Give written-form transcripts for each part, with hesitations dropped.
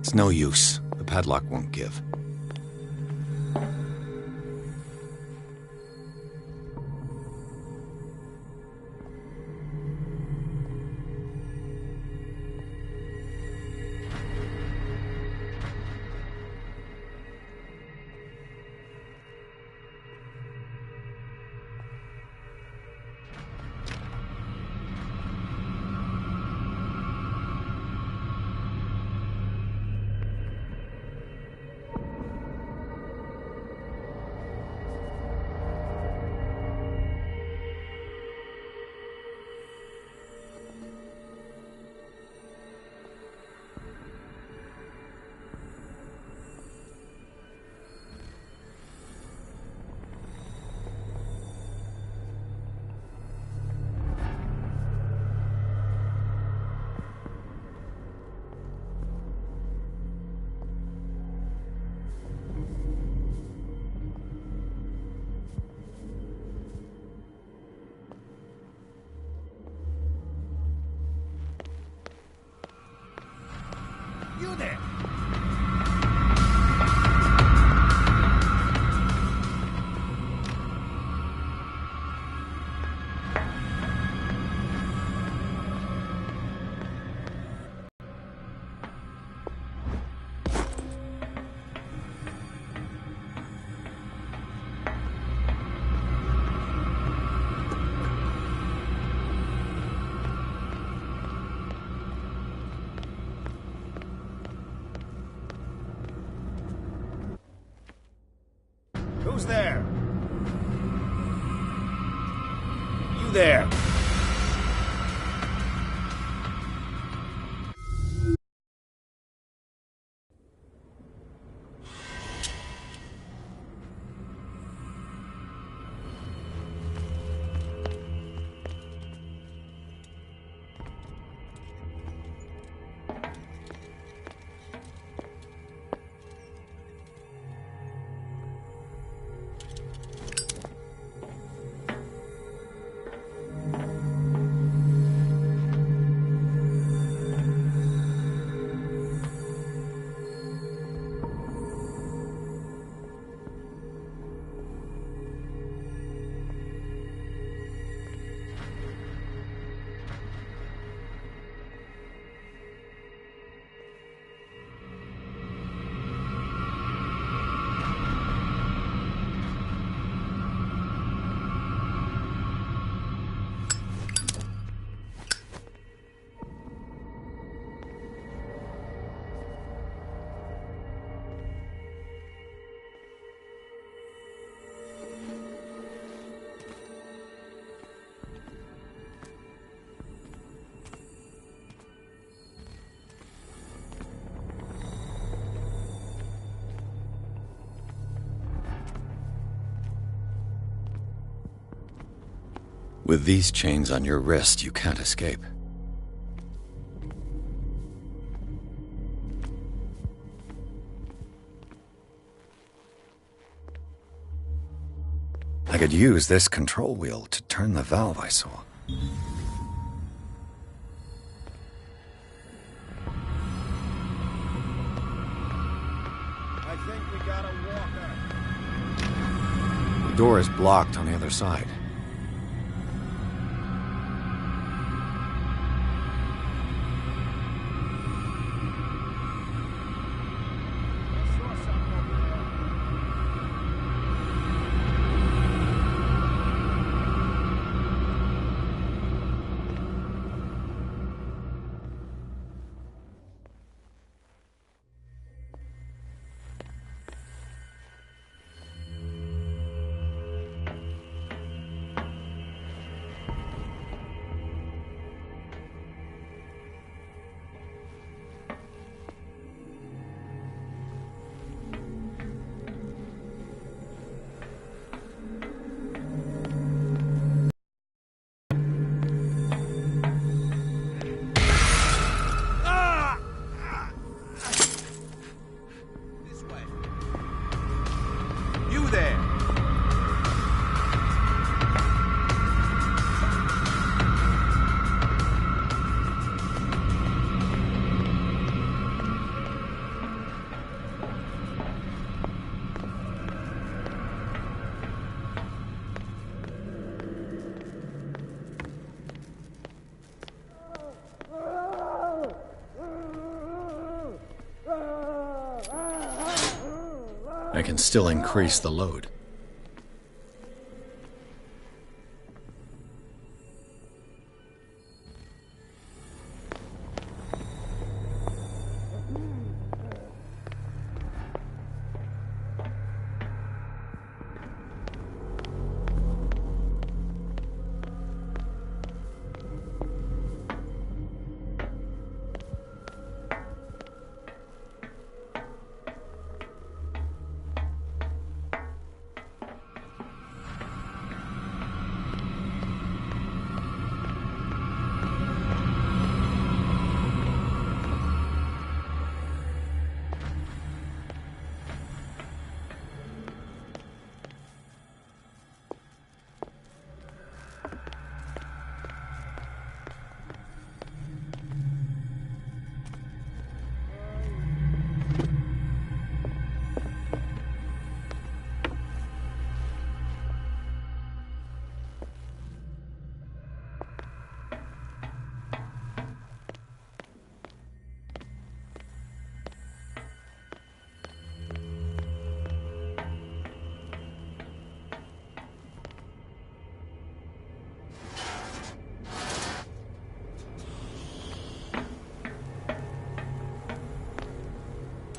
It's no use. The padlock won't give. You there! Who's there? You there? With these chains on your wrist, you can't escape. I could use this control wheel to turn the valve I saw. I think we got a walker. The door is blocked on the other side. I can still increase the load.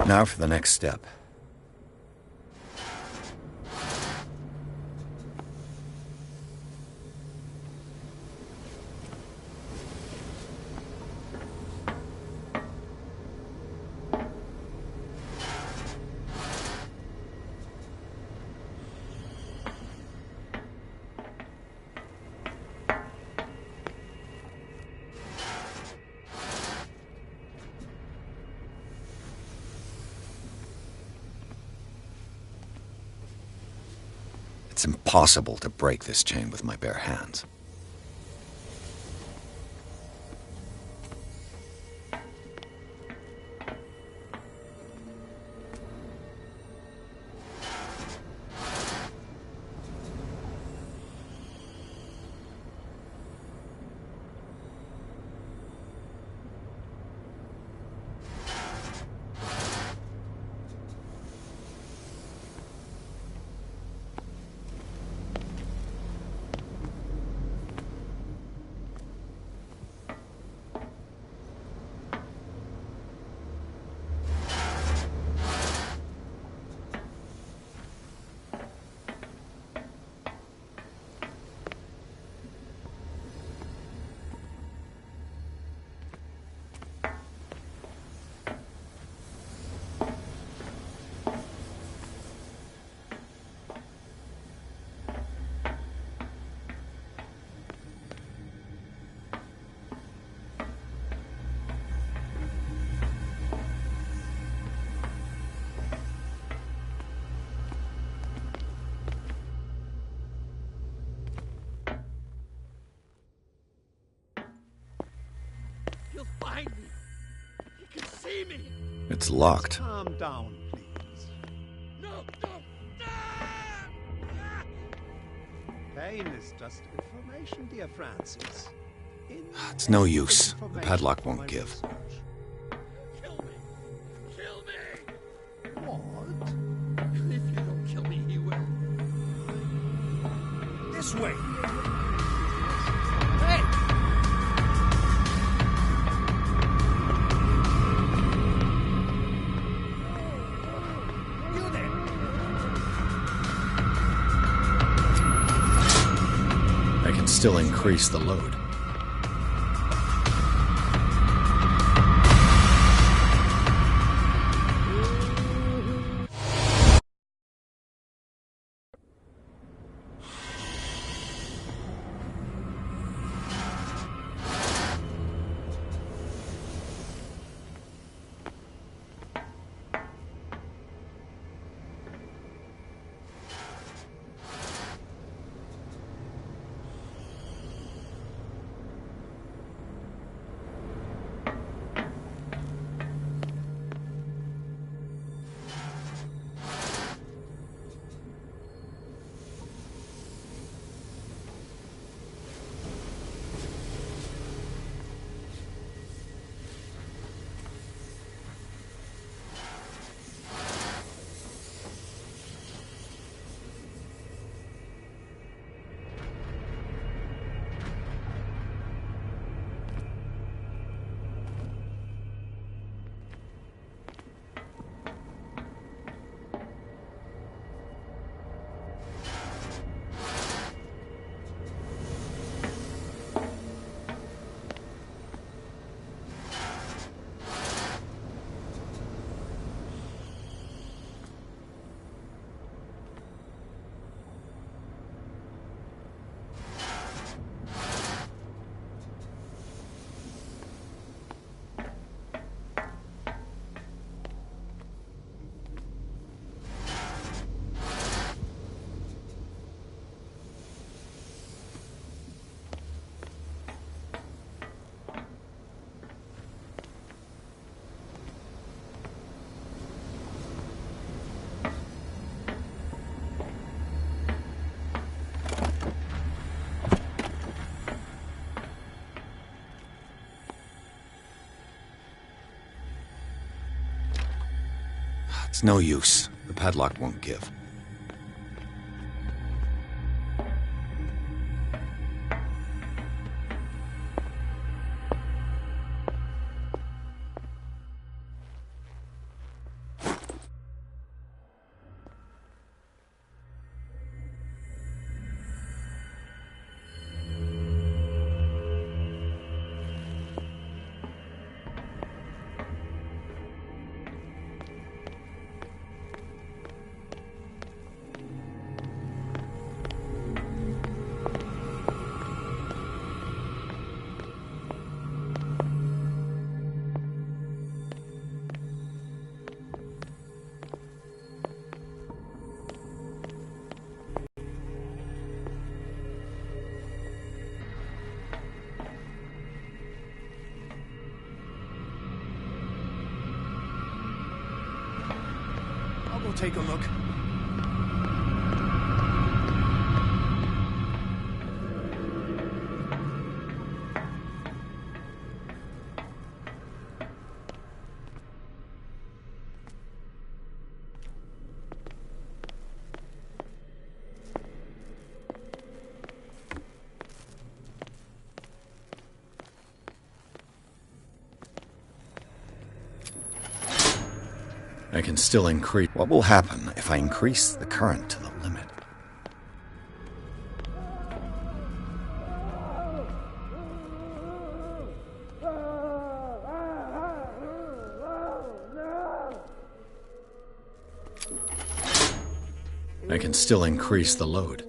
Now for the next step. It's impossible to break this chain with my bare hands. He'll find me. He can see me. It's locked. Calm down, please. No, no. Pain is just information, dear Francis. It's no use. The padlock won't give. Kill me. Kill me. What? If you don't kill me, he will. This way. Hey! You there! I can still increase the load. It's no use. The padlock won't give. I'll go take a look. I can still increase. What will happen if I increase the current to the limit? I can still increase the load.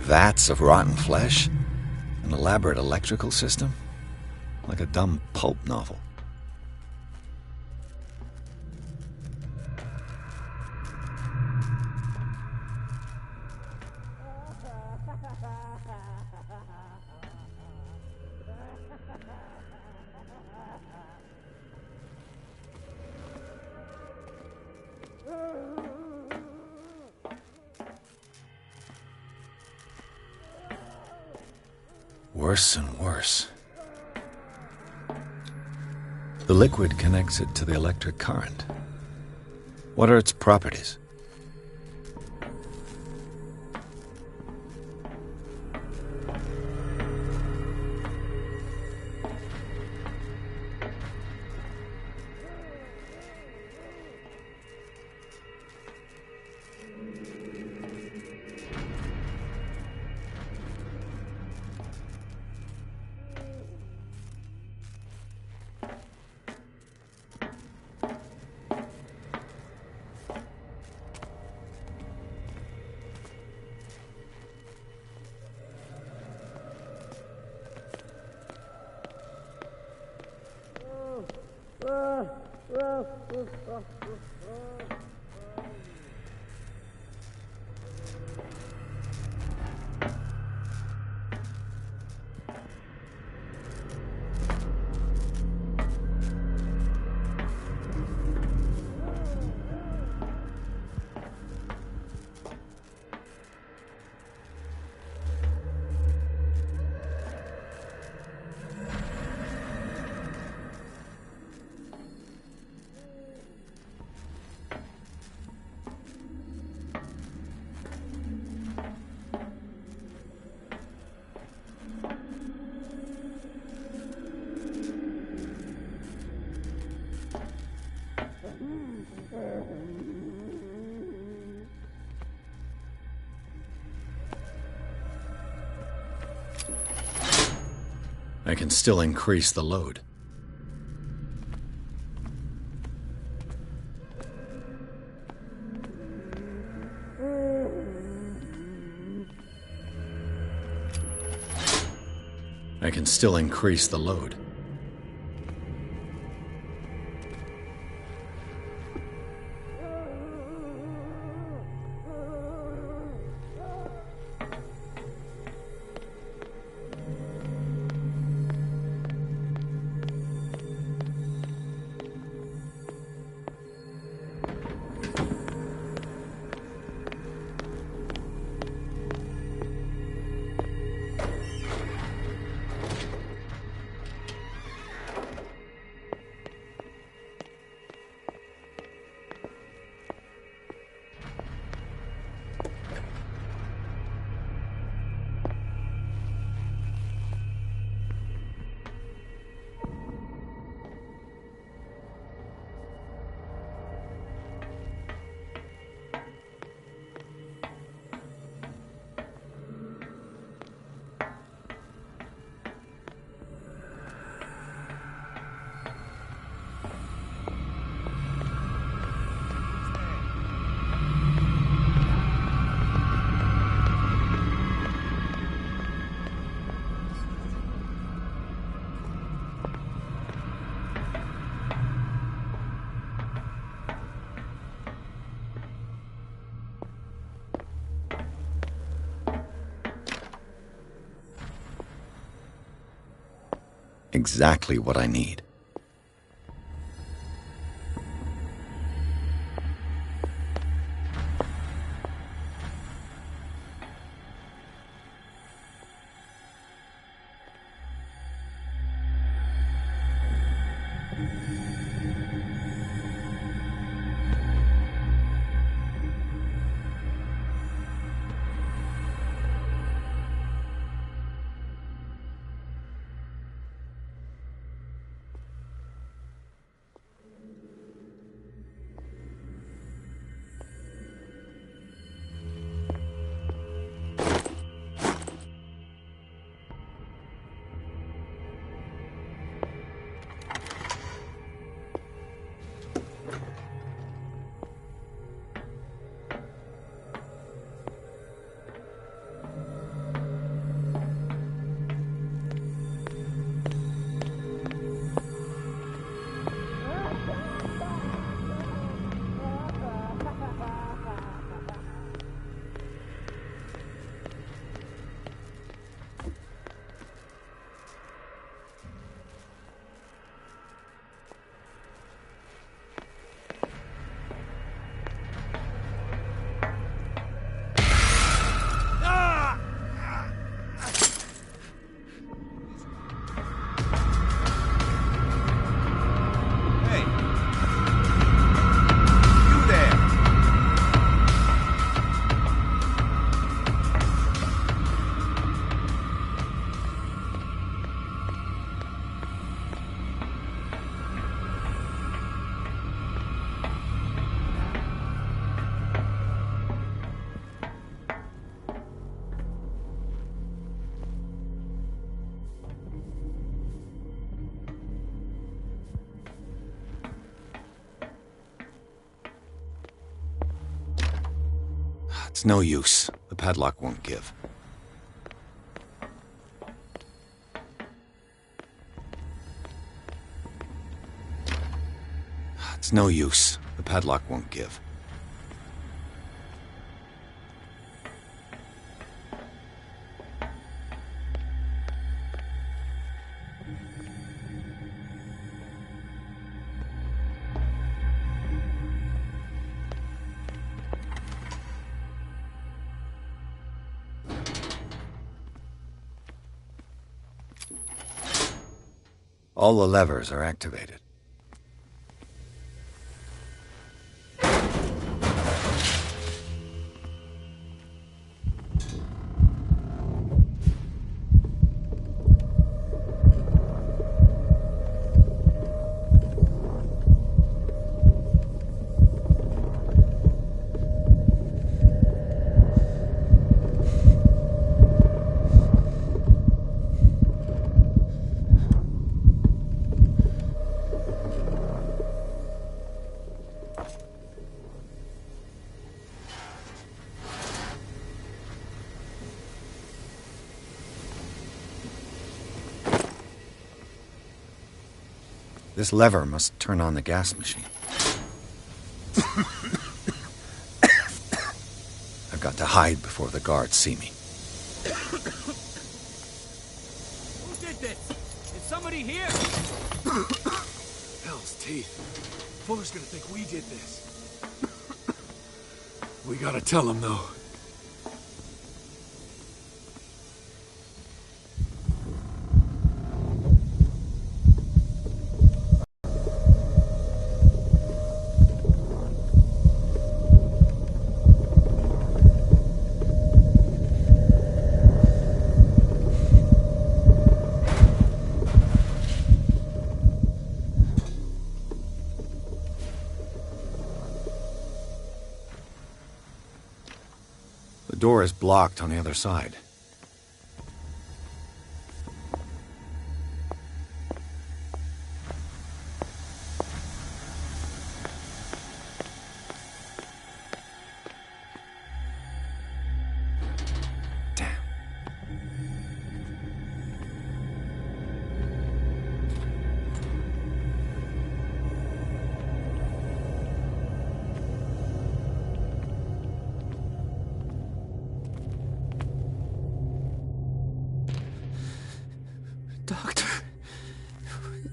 Vats of rotten flesh? An elaborate electrical system? Like a dumb pulp novel. Worse and worse. The liquid connects it to the electric current. What are its properties? I can still increase the load. I can still increase the load. Exactly what I need. It's no use. The padlock won't give. It's no use. The padlock won't give. All the levers are activated. This lever must turn on the gas machine. I've got to hide before the guards see me. Who did this? Is somebody here? Hell's teeth. Fuller's gonna think we did this. We gotta tell him, though. The door is blocked on the other side. Damn.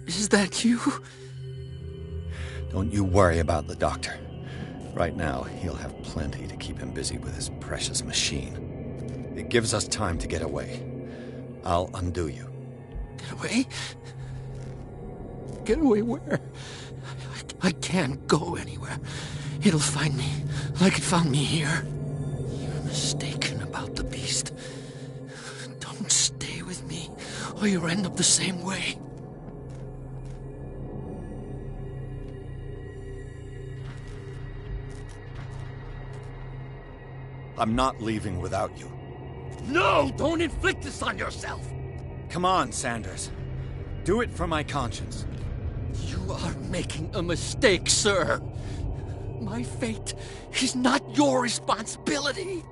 Is that you? Don't you worry about the doctor. Right now, he'll have plenty to keep him busy with his precious machine. It gives us time to get away. I'll undo you. Get away? Get away where? I can't go anywhere. It'll find me, like it found me here. You're mistaken about the beast. Don't stay with me, or you'll end up the same way. I'm not leaving without you. No! Don't inflict this on yourself! Come on, Sanders. Do it for my conscience. You are making a mistake, sir. My fate is not your responsibility.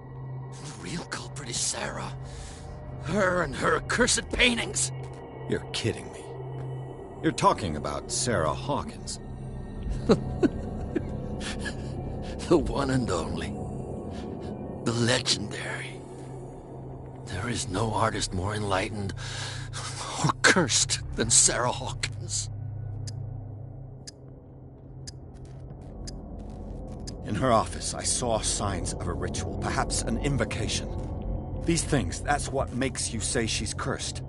The real culprit is Sarah. Her and her accursed paintings. You're kidding me. You're talking about Sarah Hawkins. The one and only. The legendary. There is no artist more enlightened or cursed than Sarah Hawkins. In her office, I saw signs of a ritual, perhaps an invocation. These things, that's what makes you say she's cursed.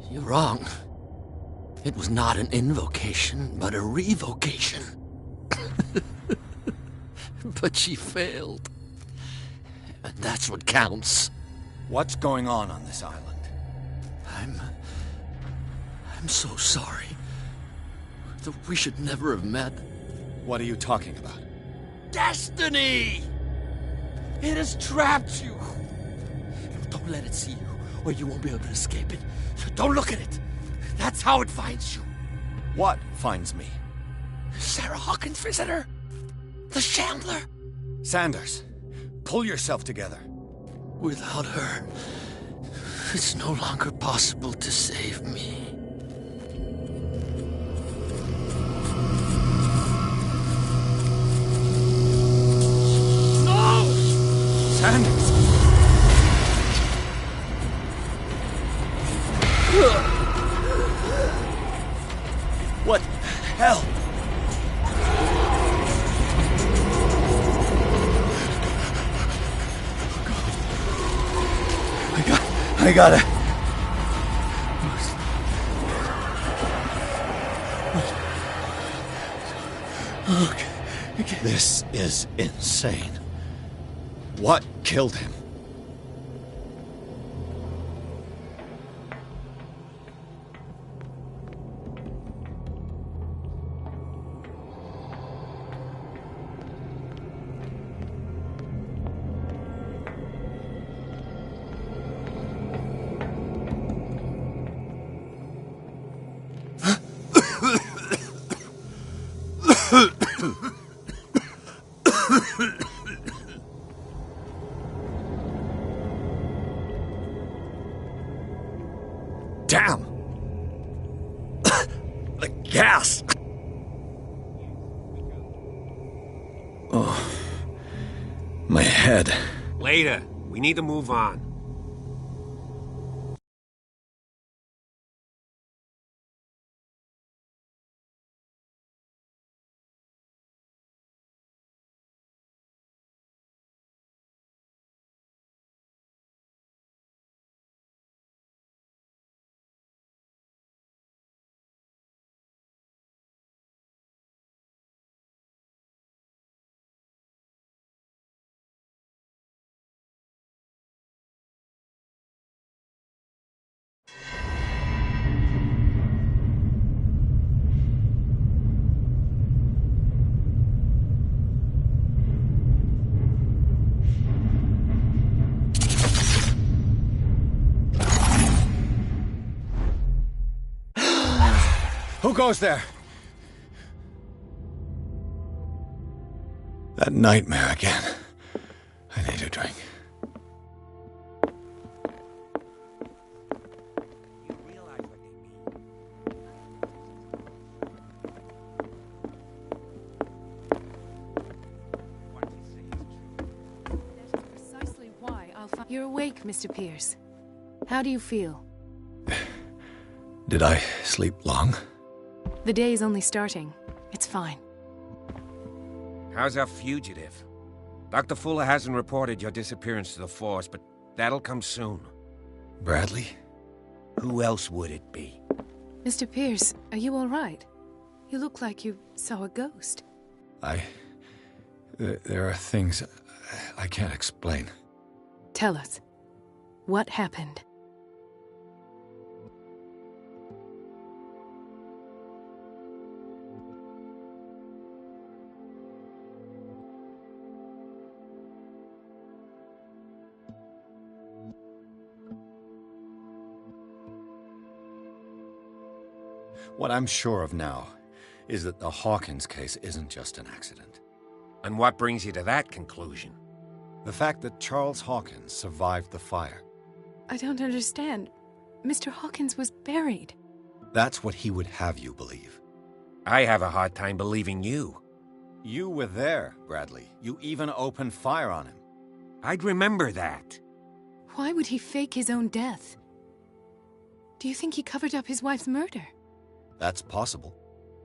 You're wrong. It was not an invocation, but a revocation. But she failed. And that's what counts. What's going on this island? I'm so sorry. We should never have met. What are you talking about? Destiny! It has trapped you. Don't let it see you, or you won't be able to escape it. Don't look at it. That's how it finds you. What finds me? Sarah Hawkins' visitor. The Shambler. Sanders, pull yourself together. Without her, it's no longer possible to save me. No! Sanders! What the hell? I gotta... Okay. This is insane. What killed him? Damn! The gas! Oh, my head. Later. We need to move on. Who goes there? That nightmare again. I need a drink. You realize what they mean. What he says is true. That is precisely why I'll find... You're awake, Mr. Pierce. How do you feel? Did I sleep long? The day is only starting. It's fine. How's our fugitive? Dr. Fuller hasn't reported your disappearance to the Force, but that'll come soon. Bradley? Who else would it be? Mr. Pierce, are you all right? You look like you saw a ghost. There are things I can't explain. Tell us. What happened? What I'm sure of now is that the Hawkins case isn't just an accident. And what brings you to that conclusion? The fact that Charles Hawkins survived the fire. I don't understand. Mr. Hawkins was buried. That's what he would have you believe. I have a hard time believing you. You were there, Bradley. You even opened fire on him. I'd remember that. Why would he fake his own death? Do you think he covered up his wife's murder? That's possible.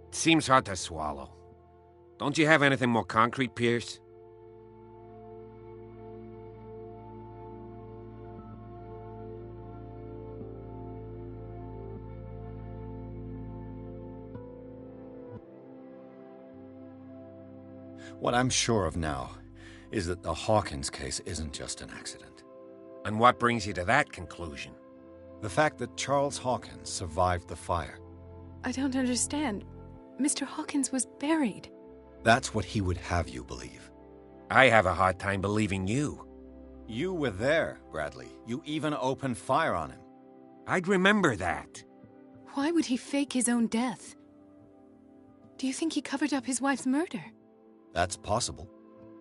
It seems hard to swallow. Don't you have anything more concrete, Pierce? What I'm sure of now is that the Hawkins case isn't just an accident. And what brings you to that conclusion? The fact that Charles Hawkins survived the fire. I don't understand. Mr. Hawkins was buried. That's what he would have you believe. I have a hard time believing you. You were there, Bradley. You even opened fire on him. I'd remember that. Why would he fake his own death? Do you think he covered up his wife's murder? That's possible.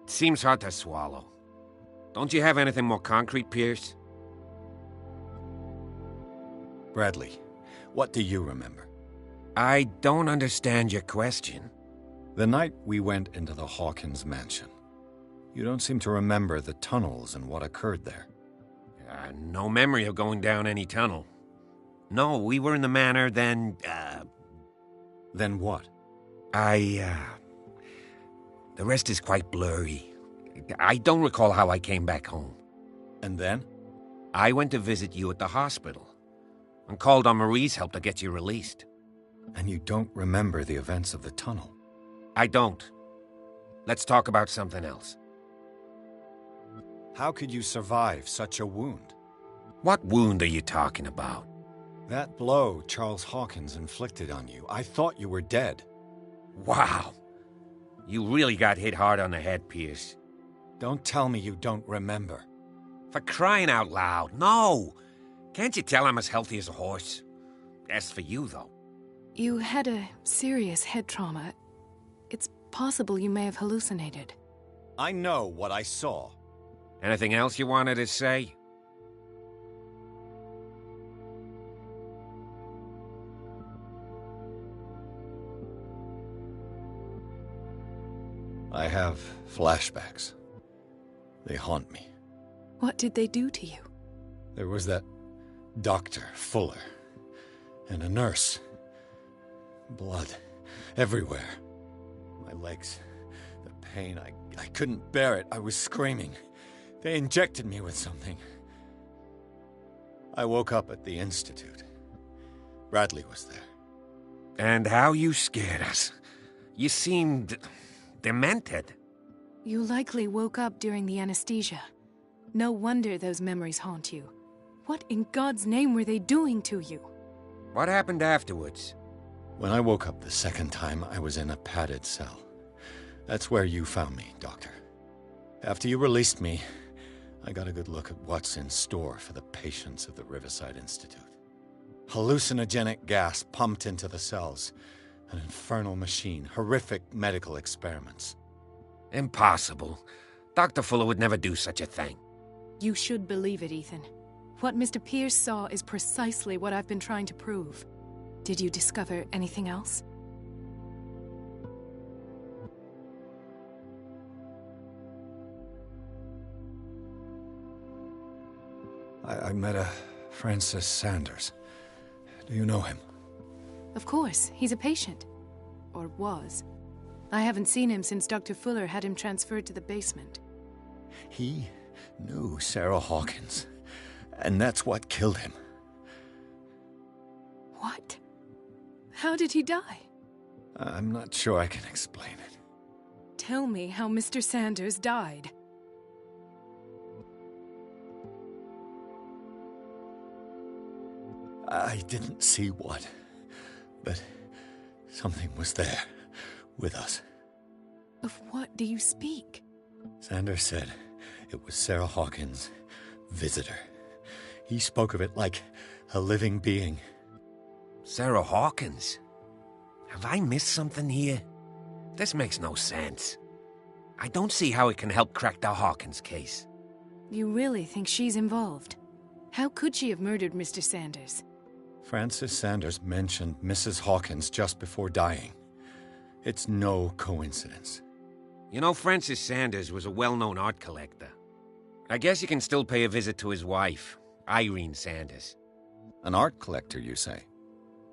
It seems hard to swallow. Don't you have anything more concrete, Pierce? Bradley, what do you remember? I don't understand your question. The night we went into the Hawkins mansion. You don't seem to remember the tunnels and what occurred there. No memory of going down any tunnel. No, we were in the manor, then, Then what? The rest is quite blurry. I don't recall how I came back home. And then? I went to visit you at the hospital and called on Marie's help to get you released. And you don't remember the events of the tunnel? I don't. Let's talk about something else. How could you survive such a wound? What wound are you talking about? That blow Charles Hawkins inflicted on you. I thought you were dead. Wow. You really got hit hard on the head, Pierce. Don't tell me you don't remember. For crying out loud, no! Can't you tell I'm as healthy as a horse? As for you, though. You had a serious head trauma. It's possible you may have hallucinated. I know what I saw. Anything else you wanted to say? I have flashbacks. They haunt me. What did they do to you? There was that Dr. Fuller and a nurse. Blood everywhere. My legs, the pain, I couldn't bear it. I was screaming. They injected me with something. I woke up at the Institute. Bradley was there. And how you scared us. You seemed demented. You likely woke up during the anesthesia. No wonder those memories haunt you. What in God's name were they doing to you? What happened afterwards? When I woke up the second time, I was in a padded cell. That's where you found me, Doctor. After you released me, I got a good look at what's in store for the patients of the Riverside Institute. Hallucinogenic gas pumped into the cells. An infernal machine. Horrific medical experiments. Impossible. Dr. Fuller would never do such a thing. You should believe it, Ethan. What Mr. Pierce saw is precisely what I've been trying to prove. Did you discover anything else? I met a Francis Sanders. Do you know him? Of course, he's a patient. or was. I haven't seen him since Dr. Fuller had him transferred to the basement. He knew Sarah Hawkins, and that's what killed him. What? How did he die? I'm not sure I can explain it. Tell me how Mr. Sanders died. I didn't see what, but something was there, with us. Of what do you speak? Sanders said it was Sarah Hawkins' visitor. He spoke of it like a living being. Sarah Hawkins? Have I missed something here? This makes no sense. I don't see how it can help crack the Hawkins case. You really think she's involved? How could she have murdered Mr. Sanders? Francis Sanders mentioned Mrs. Hawkins just before dying. It's no coincidence. You know, Francis Sanders was a well-known art collector. I guess you can still pay a visit to his wife, Irene Sanders. An art collector, you say?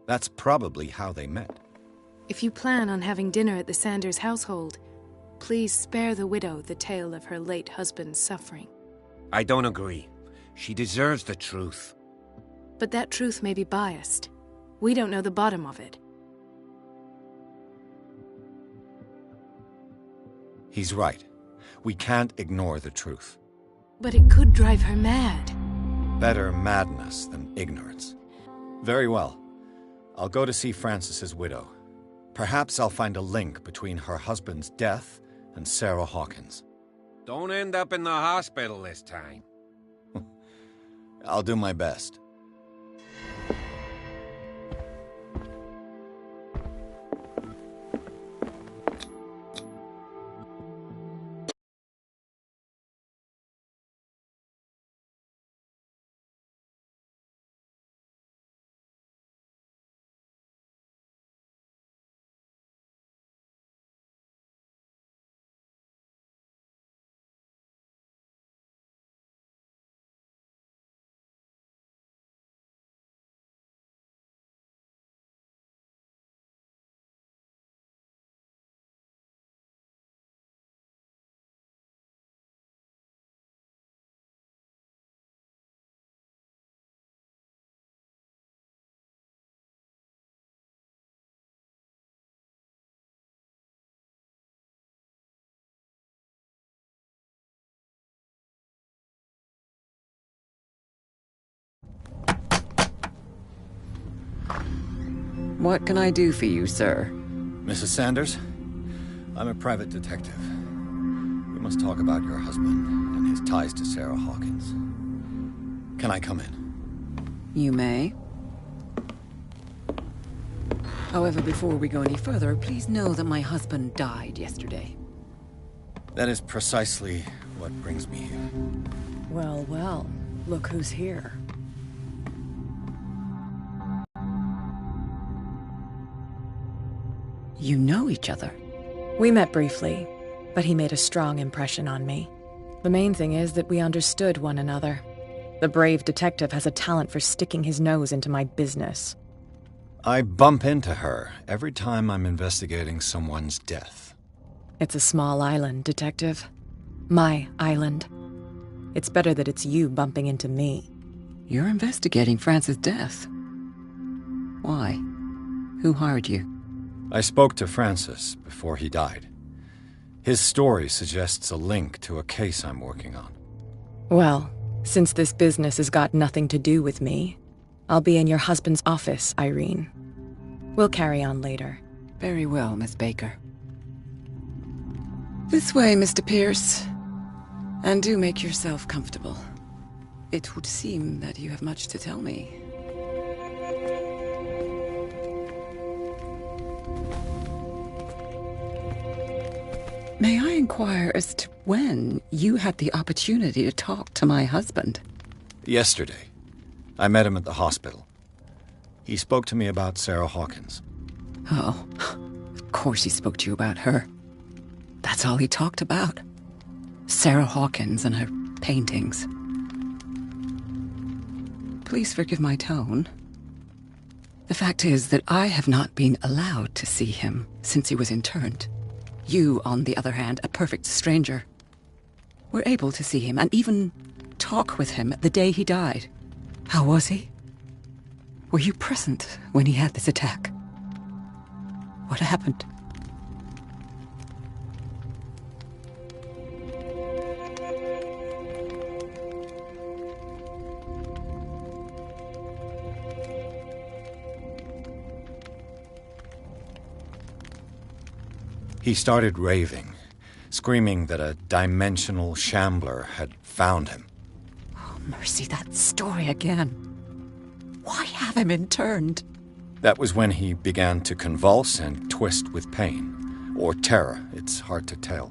That's probably how they met. If you plan on having dinner at the Sanders household, please spare the widow the tale of her late husband's suffering. I don't agree. She deserves the truth. But that truth may be biased. We don't know the bottom of it. He's right. We can't ignore the truth. But it could drive her mad. Better madness than ignorance. Very well. I'll go to see Francis's widow. Perhaps I'll find a link between her husband's death and Sarah Hawkins. Don't end up in the hospital this time. I'll do my best. What can I do for you, sir? Mrs. Sanders, I'm a private detective. We must talk about your husband and his ties to Sarah Hawkins. Can I come in? You may. However, before we go any further, please know that my husband died yesterday. That is precisely what brings me here. Well, well, look who's here. You know each other? We met briefly, but he made a strong impression on me. The main thing is that we understood one another. The brave detective has a talent for sticking his nose into my business. I bump into her every time I'm investigating someone's death. It's a small island, Detective. My island. It's better that it's you bumping into me. You're investigating Francis' death. Why? Who hired you? I spoke to Francis before he died. His story suggests a link to a case I'm working on. Well, since this business has got nothing to do with me, I'll be in your husband's office, Irene. We'll carry on later. Very well, Miss Baker. This way, Mr. Pierce. And do make yourself comfortable. It would seem that you have much to tell me. May I inquire as to when you had the opportunity to talk to my husband? Yesterday. I met him at the hospital. He spoke to me about Sarah Hawkins. Oh, of course he spoke to you about her. That's all he talked about. Sarah Hawkins and her paintings. Please forgive my tone. The fact is that I have not been allowed to see him since he was interned. You, on the other hand, a perfect stranger, were able to see him and even talk with him the day he died. How was he? Were you present when he had this attack? What happened? He started raving, screaming that a dimensional shambler had found him. Oh, mercy, that story again. Why have him interned? That was when he began to convulse and twist with pain. Or terror, it's hard to tell.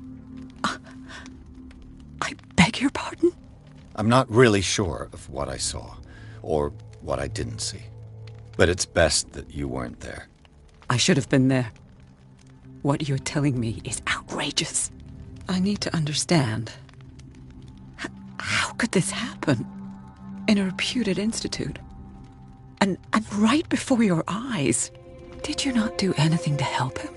I beg your pardon? I'm not really sure of what I saw, or what I didn't see. But it's best that you weren't there. I should have been there. What you're telling me is outrageous. I need to understand. How could this happen? In a reputed institute? And right before your eyes? Did you not do anything to help him?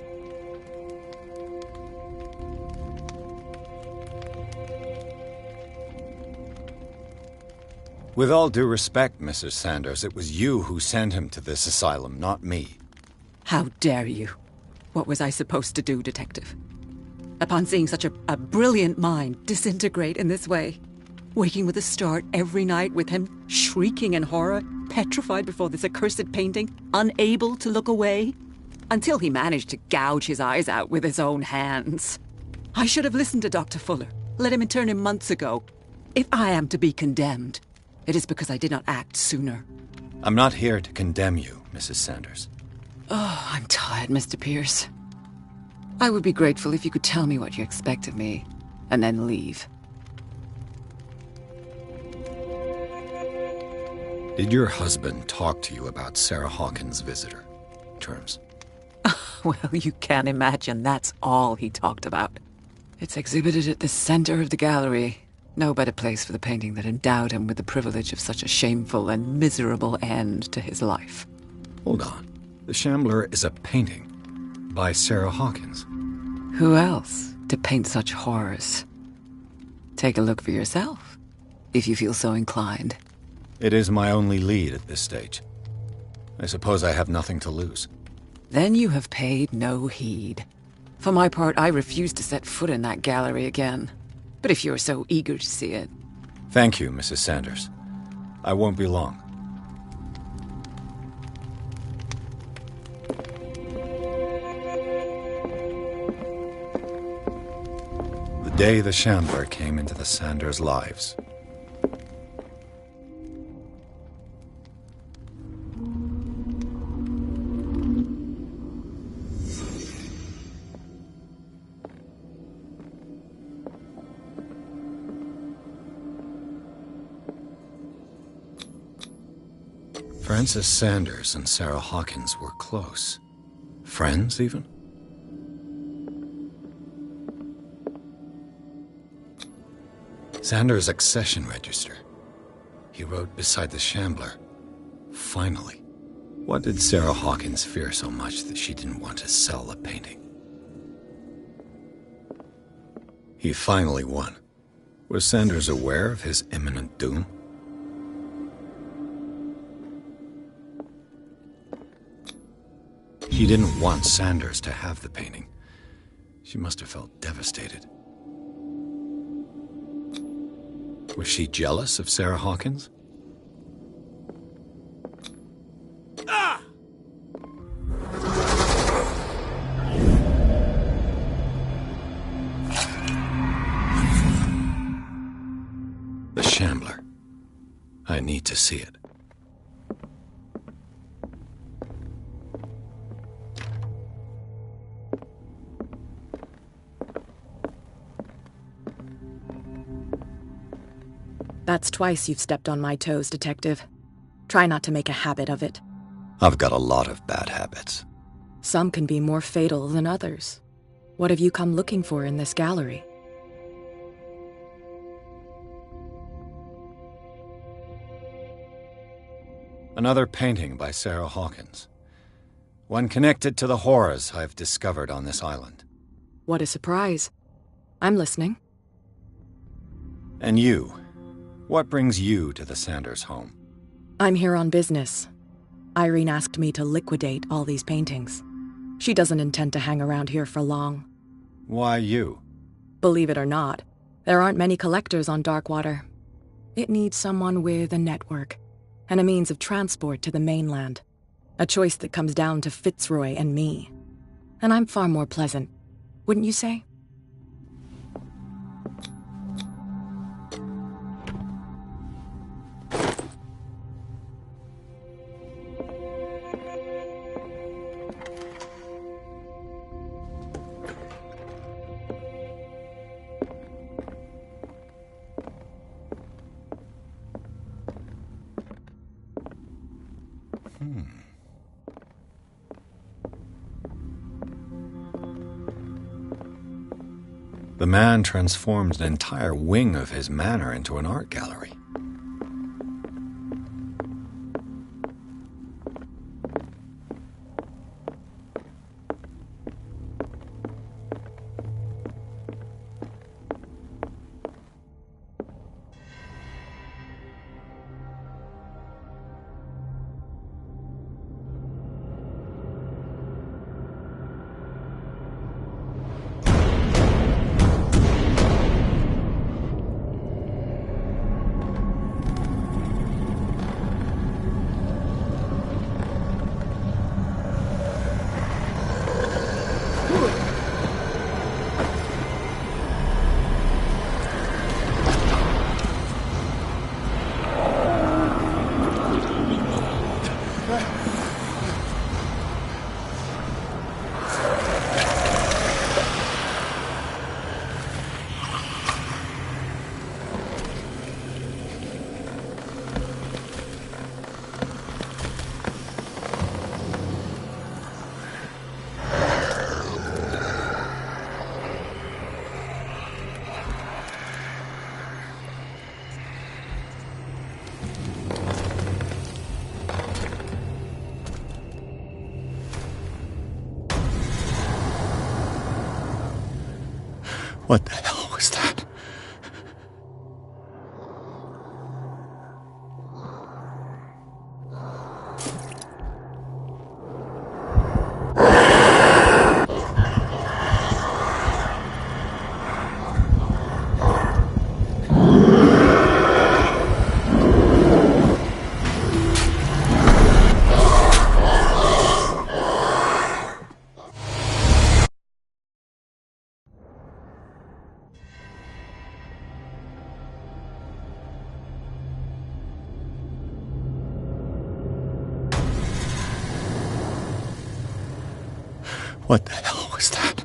With all due respect, Mrs. Sanders, it was you who sent him to this asylum, not me. How dare you? What was I supposed to do, Detective? Upon seeing such a brilliant mind disintegrate in this way, waking with a start every night with him shrieking in horror, petrified before this accursed painting, unable to look away, until he managed to gouge his eyes out with his own hands. I should have listened to Dr. Fuller, let him intern him months ago. If I am to be condemned, it is because I did not act sooner. I'm not here to condemn you, Mrs. Sanders. Oh, I'm tired, Mr. Pierce. I would be grateful if you could tell me what you expect of me, and then leave. Did your husband talk to you about Sarah Hawkins' visitor terms? Well, you can imagine that's all he talked about. It's exhibited at the center of the gallery. No better place for the painting that endowed him with the privilege of such a shameful and miserable end to his life. Hold on. The Shambler is a painting by Sarah Hawkins. Who else to paint such horrors? Take a look for yourself, if you feel so inclined. It is my only lead at this stage. I suppose I have nothing to lose. Then you have paid no heed. For my part, I refuse to set foot in that gallery again. But if you're so eager to see it... Thank you, Mrs. Sanders. I won't be long. The day the Shambler came into the Sanders' lives. Frances Sanders and Sarah Hawkins were close. Friends, even? Sanders' accession register. He wrote beside the Shambler, "Finally." What did Sarah Hawkins fear so much that she didn't want to sell the painting? He finally won. Was Sanders aware of his imminent doom? She didn't want Sanders to have the painting. She must have felt devastated. Was she jealous of Sarah Hawkins? The Shambler. I need to see it. That's twice you've stepped on my toes, Detective. Try not to make a habit of it. I've got a lot of bad habits. Some can be more fatal than others. What have you come looking for in this gallery? Another painting by Sarah Hawkins. One connected to the horrors I've discovered on this island. What a surprise. I'm listening. And you? What brings you to the Sanders home? I'm here on business. Irene asked me to liquidate all these paintings. She doesn't intend to hang around here for long. Why you? Believe it or not, there aren't many collectors on Darkwater. It needs someone with a network, and a means of transport to the mainland. A choice that comes down to Fitzroy and me. And I'm far more pleasant, wouldn't you say? The man transformed an entire wing of his manor into an art gallery. What the hell was that? What the hell was that?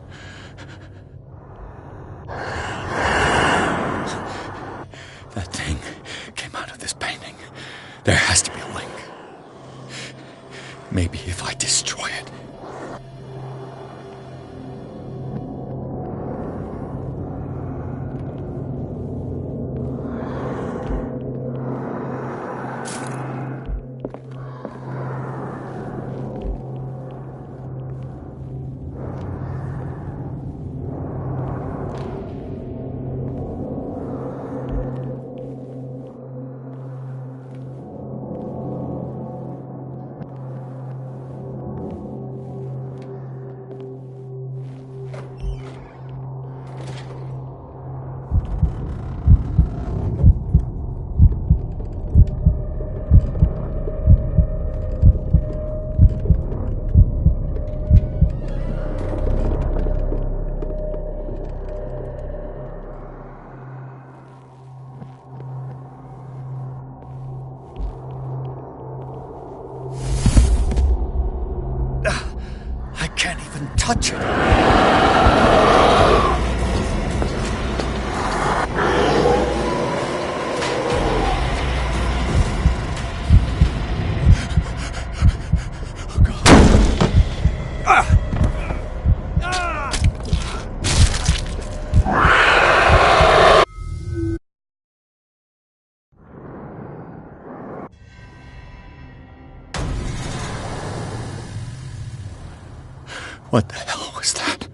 That thing came out of this painting. There has to be a link. Maybe if I destroy it. Touch it. What the hell was that?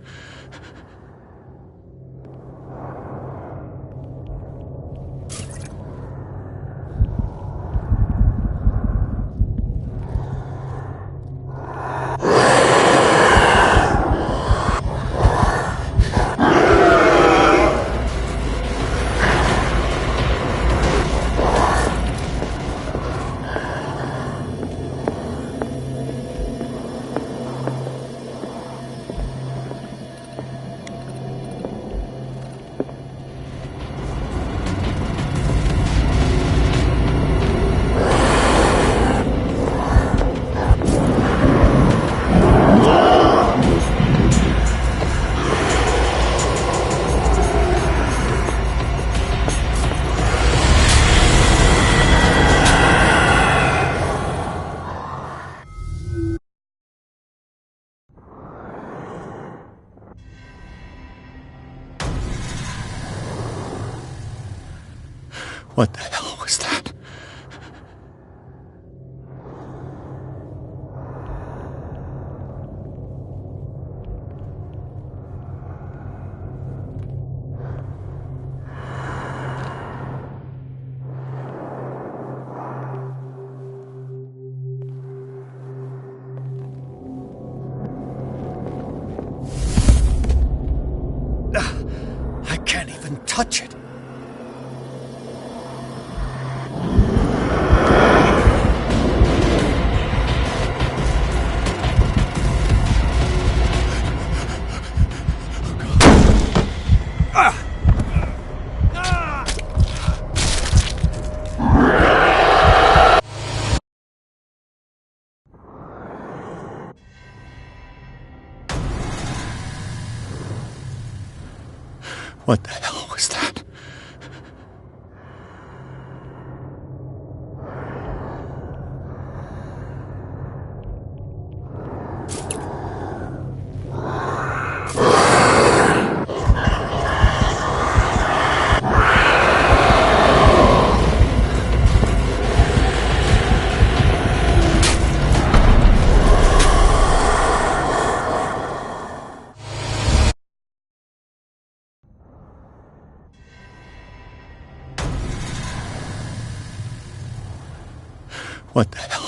What the hell was that? I can't even touch it. What the hell was that? What the hell?